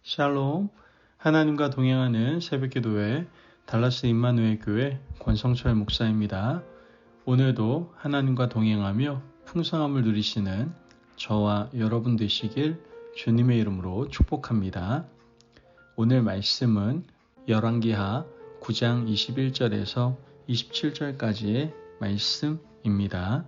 샬롬, 하나님과 동행하는 새벽기도회 달라스 임마누엘 교회 권성철 목사입니다. 오늘도 하나님과 동행하며 풍성함을 누리시는 저와 여러분 되시길 주님의 이름으로 축복합니다. 오늘 말씀은 열왕기하 9장 21절에서 27절까지의 말씀입니다.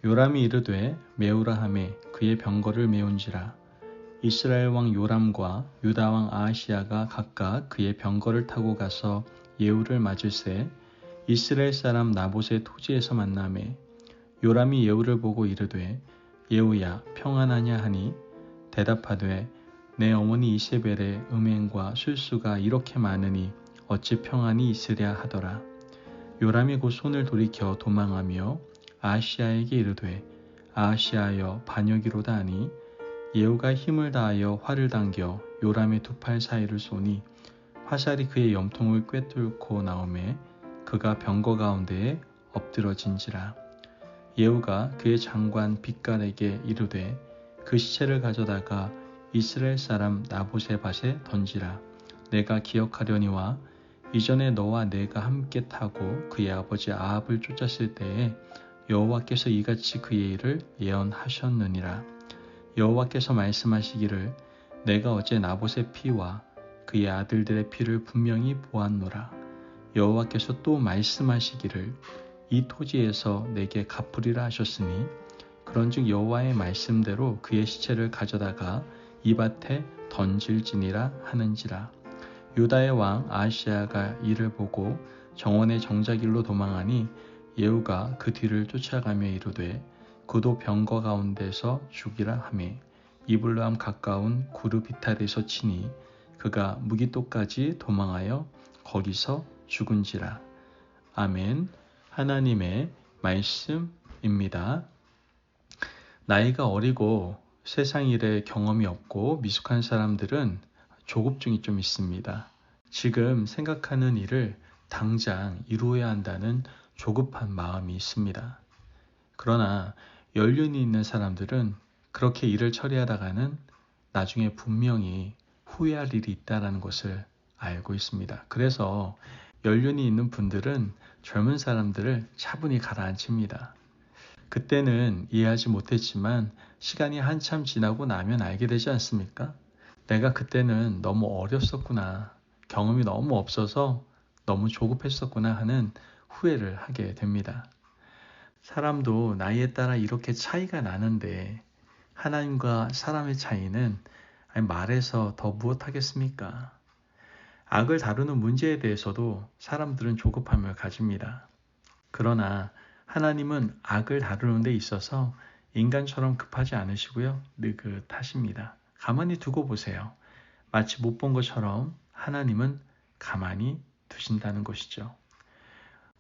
요람이 이르되 메우라 하매 그의 병거를 메운지라. 이스라엘 왕 요람과 유다 왕 아하시야가 각각 그의 병거를 타고 가서 예후를 맞을새 이스라엘 사람 나봇의 토지에서 만나매 요람이 예후를 보고 이르되 예후야 평안하냐 하니 대답하되 내 어머니 이세벨의 음행과 술수가 이렇게 많으니 어찌 평안이 있으랴 하더라. 요람이 곧 손을 돌이켜 도망하며 아하시야에게 이르되 아하시야여 반역이로다 하니 예후가 힘을 다하여 활을 당겨 요람의 두 팔 사이를 쏘니 화살이 그의 염통을 꿰뚫고 나오매 그가 병거 가운데에 엎드러진지라. 예후가 그의 장관 빗갈에게 이르되 그 시체를 가져다가 이스라엘 사람 나봇의 밭에 던지라. 내가 기억하려니와 이전에 너와 내가 함께 타고 그의 아버지 아합을 쫓았을 때에 여호와께서 이같이 그의 일을 예언하셨느니라. 여호와께서 말씀하시기를 내가 어제 나봇의 피와 그의 아들들의 피를 분명히 보았노라. 여호와께서 또 말씀하시기를 이 토지에서 내게 갚으리라 하셨으니 그런즉 여호와의 말씀대로 그의 시체를 가져다가 이 밭에 던질지니라 하는지라. 유다의 왕 아하시야가 이를 보고 정원의 정자길로 도망하니 예후가 그 뒤를 쫓아가며 이르되 그도 병거 가운데서 죽이라 하매 이블람 가까운 구르비탈에서 치니 그가 무기토까지 도망하여 거기서 죽은지라. 아멘. 하나님의 말씀입니다. 나이가 어리고 세상 일에 경험이 없고 미숙한 사람들은 조급증이 좀 있습니다. 지금 생각하는 일을 당장 이루어야 한다는 조급한 마음이 있습니다. 그러나 연륜이 있는 사람들은 그렇게 일을 처리하다가는 나중에 분명히 후회할 일이 있다는 것을 알고 있습니다. 그래서 연륜이 있는 분들은 젊은 사람들을 차분히 가라앉힙니다. 그때는 이해하지 못했지만 시간이 한참 지나고 나면 알게 되지 않습니까? 내가 그때는 너무 어렸었구나, 경험이 너무 없어서 너무 조급했었구나 하는 후회를 하게 됩니다. 사람도 나이에 따라 이렇게 차이가 나는데 하나님과 사람의 차이는 말해서 더 무엇하겠습니까? 악을 다루는 문제에 대해서도 사람들은 조급함을 가집니다. 그러나 하나님은 악을 다루는 데 있어서 인간처럼 급하지 않으시고요. 느긋하십니다. 가만히 두고 보세요. 마치 못 본 것처럼 하나님은 가만히 두신다는 것이죠.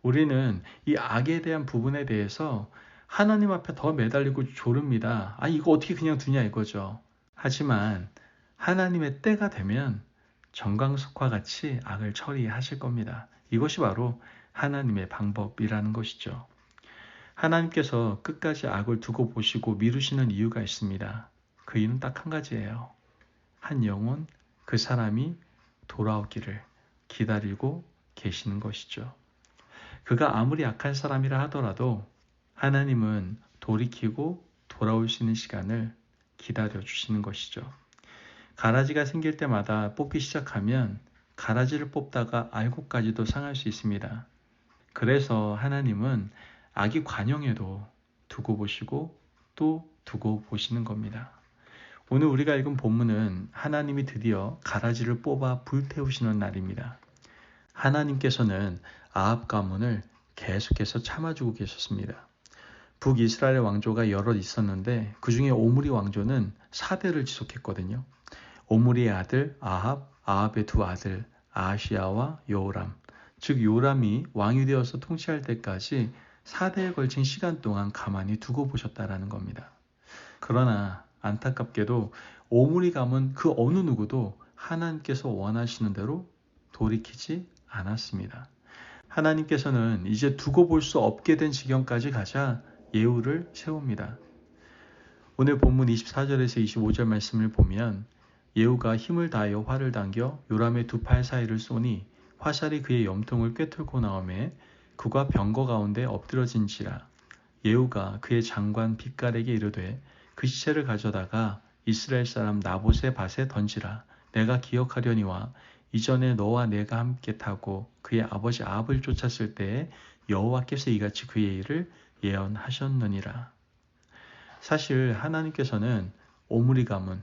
우리는 이 악에 대한 부분에 대해서 하나님 앞에 더 매달리고 조릅니다. 이거 어떻게 그냥 두냐 이거죠. 하지만 하나님의 때가 되면 정광석과 같이 악을 처리하실 겁니다. 이것이 바로 하나님의 방법이라는 것이죠. 하나님께서 끝까지 악을 두고 보시고 미루시는 이유가 있습니다. 그 이유는 딱 한 가지예요. 한 영혼, 그 사람이 돌아오기를 기다리고 계시는 것이죠. 그가 아무리 악한 사람이라 하더라도 하나님은 돌이키고 돌아올 수 있는 시간을 기다려주시는 것이죠. 가라지가 생길 때마다 뽑기 시작하면 가라지를 뽑다가 알곡까지도 상할 수 있습니다. 그래서 하나님은 악이 관영에도 두고 보시고 또 두고 보시는 겁니다. 오늘 우리가 읽은 본문은 하나님이 드디어 가라지를 뽑아 불태우시는 날입니다. 하나님께서는 아합 가문을 계속해서 참아주고 계셨습니다. 북이스라엘 왕조가 여럿 있었는데 그 중에 오므리 왕조는 4대를 지속했거든요. 오므리의 아들 아합, 아합의 두 아들 아하시야와 요람, 즉 요람이 왕이 되어서 통치할 때까지 4대에 걸친 시간 동안 가만히 두고 보셨다라는 겁니다. 그러나 안타깝게도 오므리 가문 그 어느 누구도 하나님께서 원하시는 대로 돌이키지 않았습니다. 하나님께서는 이제 두고 볼 수 없게 된 지경까지 가자 예후를 세웁니다. 오늘 본문 24절에서 25절 말씀을 보면 예후가 힘을 다하여 활을 당겨 요람의 두 팔 사이를 쏘니 화살이 그의 염통을 꿰뚫고 나오매 그가 병거 가운데 엎드러진지라. 예후가 그의 장관 빛깔에게 이르되 그 시체를 가져다가 이스라엘 사람 나봇의 밭에 던지라. 내가 기억하려니와 이전에 너와 내가 함께 타고 그의 아버지 아합을 쫓았을 때에 여호와께서 이같이 그의 일을 예언하셨느니라. 사실 하나님께서는 오므리 가문,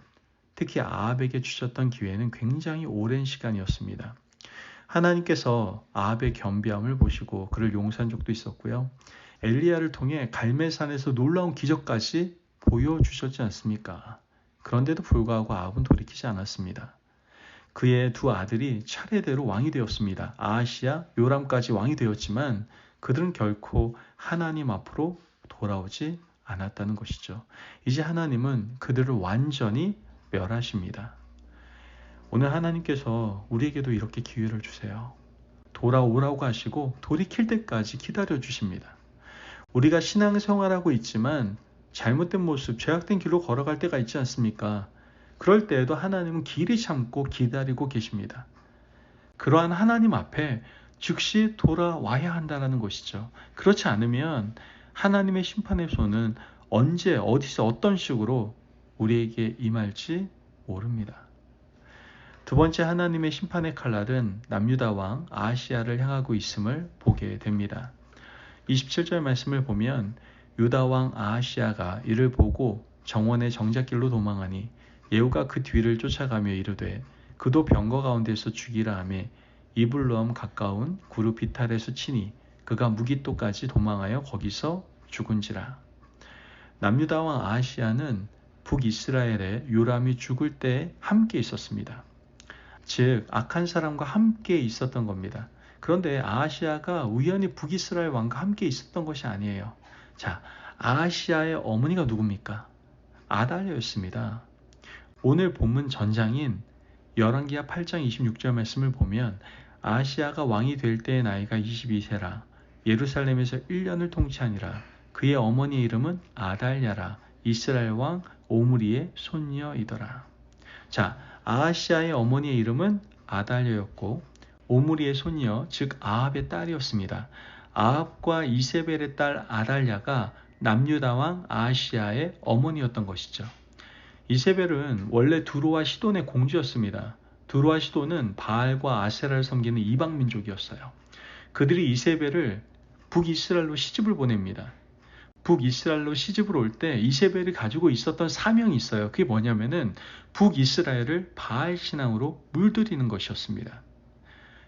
특히 아합에게 주셨던 기회는 굉장히 오랜 시간이었습니다. 하나님께서 아합의 겸비함을 보시고 그를 용서한 적도 있었고요. 엘리야를 통해 갈멜산에서 놀라운 기적까지 보여주셨지 않습니까? 그런데도 불구하고 아합은 돌이키지 않았습니다. 그의 두 아들이 차례대로 왕이 되었습니다. 아하시아, 요람까지 왕이 되었지만 그들은 결코 하나님 앞으로 돌아오지 않았다는 것이죠. 이제 하나님은 그들을 완전히 멸하십니다. 오늘 하나님께서 우리에게도 이렇게 기회를 주세요. 돌아오라고 하시고 돌이킬 때까지 기다려 주십니다. 우리가 신앙생활하고 있지만 잘못된 모습, 죄악된 길로 걸어갈 때가 있지 않습니까? 그럴 때에도 하나님은 길이 참고 기다리고 계십니다. 그러한 하나님 앞에 즉시 돌아와야 한다는 것이죠. 그렇지 않으면 하나님의 심판의 손은 언제, 어디서, 어떤 식으로 우리에게 임할지 모릅니다. 두 번째 하나님의 심판의 칼날은 남유다 왕 아하시야를 향하고 있음을 보게 됩니다. 27절 말씀을 보면 유다 왕 아하시야가 이를 보고 정원의 정작길로 도망하니 예후가 그 뒤를 쫓아가며 이르되 그도 병거 가운데서 죽이라 하며 이블로암 가까운 구르 비탈에서 치니 그가 무기토까지 도망하여 거기서 죽은지라. 남유다 왕 아하시야는 북이스라엘에 요람이 죽을 때 함께 있었습니다. 즉 악한 사람과 함께 있었던 겁니다. 그런데 아하시야가 우연히 북이스라엘 왕과 함께 있었던 것이 아니에요. 자, 아하시야의 어머니가 누굽니까? 아달랴였습니다. 오늘 본문 전장인 열왕기하 8장 26절 말씀을 보면 아하시야가 왕이 될 때의 나이가 22세라 예루살렘에서 1년을 통치하니라. 그의 어머니의 이름은 아달랴라. 이스라엘 왕 오므리의 손녀이더라. 자, 아하시야의 어머니의 이름은 아달랴였고 오므리의 손녀, 즉 아합의 딸이었습니다. 아합과 이세벨의 딸 아달랴가 남유다 왕 아하시야의 어머니였던 것이죠. 이세벨은 원래 두로와 시돈의 공주였습니다. 두로와 시돈은 바알과 아세라를 섬기는 이방 민족이었어요. 그들이 이세벨을 북이스라엘로 시집을 보냅니다. 북이스라엘로 시집을 올 때 이세벨이 가지고 있었던 사명이 있어요. 그게 뭐냐면은 북이스라엘을 바알 신앙으로 물들이는 것이었습니다.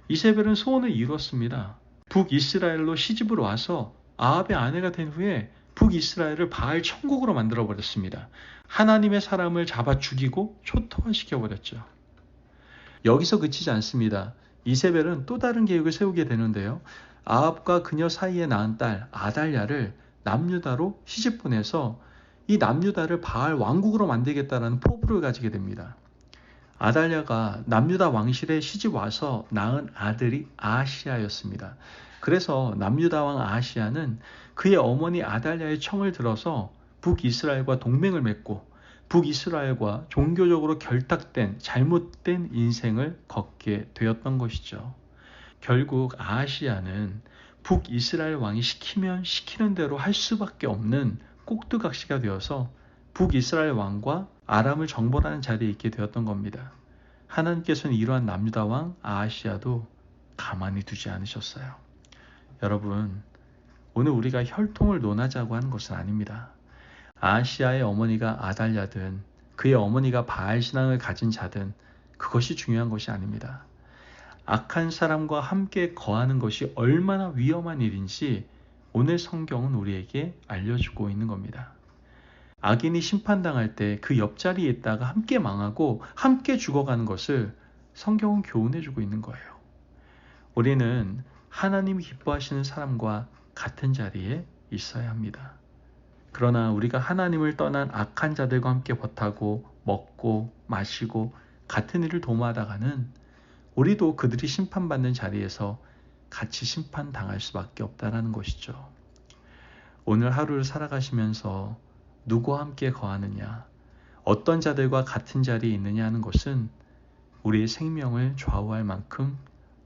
이세벨은 소원을 이루었습니다. 북이스라엘로 시집을 와서 아합의 아내가 된 후에 북이스라엘을 바알 천국으로 만들어버렸습니다. 하나님의 사람을 잡아 죽이고 초토화시켜버렸죠. 여기서 그치지 않습니다. 이세벨은 또 다른 계획을 세우게 되는데요. 아합과 그녀 사이에 낳은 딸 아달랴를 남유다로 시집 보내서 이 남유다를 바알 왕국으로 만들겠다는 포부를 가지게 됩니다. 아달랴가 남유다 왕실에 시집 와서 낳은 아들이 아하시야였습니다. 그래서 남유다 왕 아하시야는 그의 어머니 아달랴의 청을 들어서 북이스라엘과 동맹을 맺고 북이스라엘과 종교적으로 결탁된 잘못된 인생을 걷게 되었던 것이죠. 결국 아하시야는 북이스라엘 왕이 시키면 시키는 대로 할 수밖에 없는 꼭두각시가 되어서 북이스라엘 왕과 아람을 정벌하는 자리에 있게 되었던 겁니다. 하나님께서는 이러한 남유다 왕 아하시야도 가만히 두지 않으셨어요. 여러분, 오늘 우리가 혈통을 논하자고 하는 것은 아닙니다. 아하시야의 어머니가 아달랴든 그의 어머니가 바알 신앙을 가진 자든 그것이 중요한 것이 아닙니다. 악한 사람과 함께 거하는 것이 얼마나 위험한 일인지 오늘 성경은 우리에게 알려주고 있는 겁니다. 악인이 심판당할 때 그 옆자리에 있다가 함께 망하고 함께 죽어가는 것을 성경은 교훈해주고 있는 거예요. 우리는 하나님이 기뻐하시는 사람과 같은 자리에 있어야 합니다. 그러나 우리가 하나님을 떠난 악한 자들과 함께 버타고 먹고 마시고 같은 일을 도모하다가는 우리도 그들이 심판받는 자리에서 같이 심판당할 수밖에 없다는 것이죠. 오늘 하루를 살아가시면서 누구와 함께 거하느냐, 어떤 자들과 같은 자리에 있느냐 하는 것은 우리의 생명을 좌우할 만큼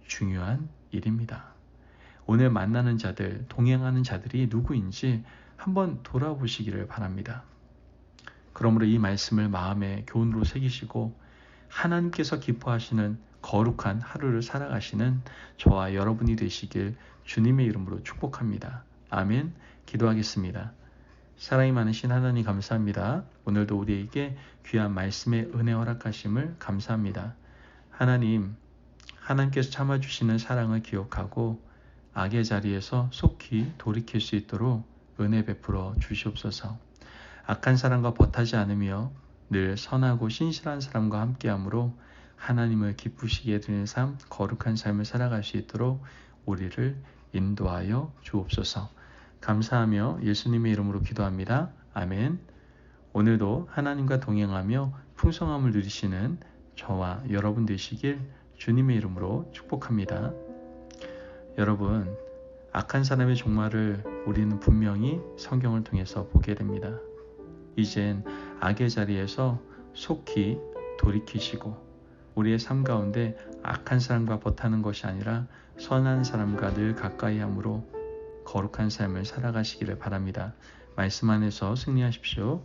중요한 일입니다. 오늘 만나는 자들, 동행하는 자들이 누구인지 한번 돌아보시기를 바랍니다. 그러므로 이 말씀을 마음의 교훈으로 새기시고 하나님께서 기뻐하시는 거룩한 하루를 살아가시는 저와 여러분이 되시길 주님의 이름으로 축복합니다. 아멘. 기도하겠습니다. 사랑이 많으신 하나님 감사합니다. 오늘도 우리에게 귀한 말씀의 은혜 허락하심을 감사합니다. 하나님께서 참아주시는 사랑을 기억하고 악의 자리에서 속히 돌이킬 수 있도록 은혜 베풀어 주시옵소서. 악한 사람과 벗하지 않으며 늘 선하고 신실한 사람과 함께함으로 하나님을 기쁘시게 드리는 삶, 거룩한 삶을 살아갈 수 있도록 우리를 인도하여 주옵소서. 감사하며 예수님의 이름으로 기도합니다. 아멘. 오늘도 하나님과 동행하며 풍성함을 누리시는 저와 여러분 되시길 주님의 이름으로 축복합니다. 여러분, 악한 사람의 종말을 우리는 분명히 성경을 통해서 보게 됩니다. 이젠 악의 자리에서 속히 돌이키시고 우리의 삶 가운데 악한 사람과 벗하는 것이 아니라 선한 사람과 늘 가까이 함으로 거룩한 삶을 살아가시기를 바랍니다. 말씀 안에서 승리하십시오.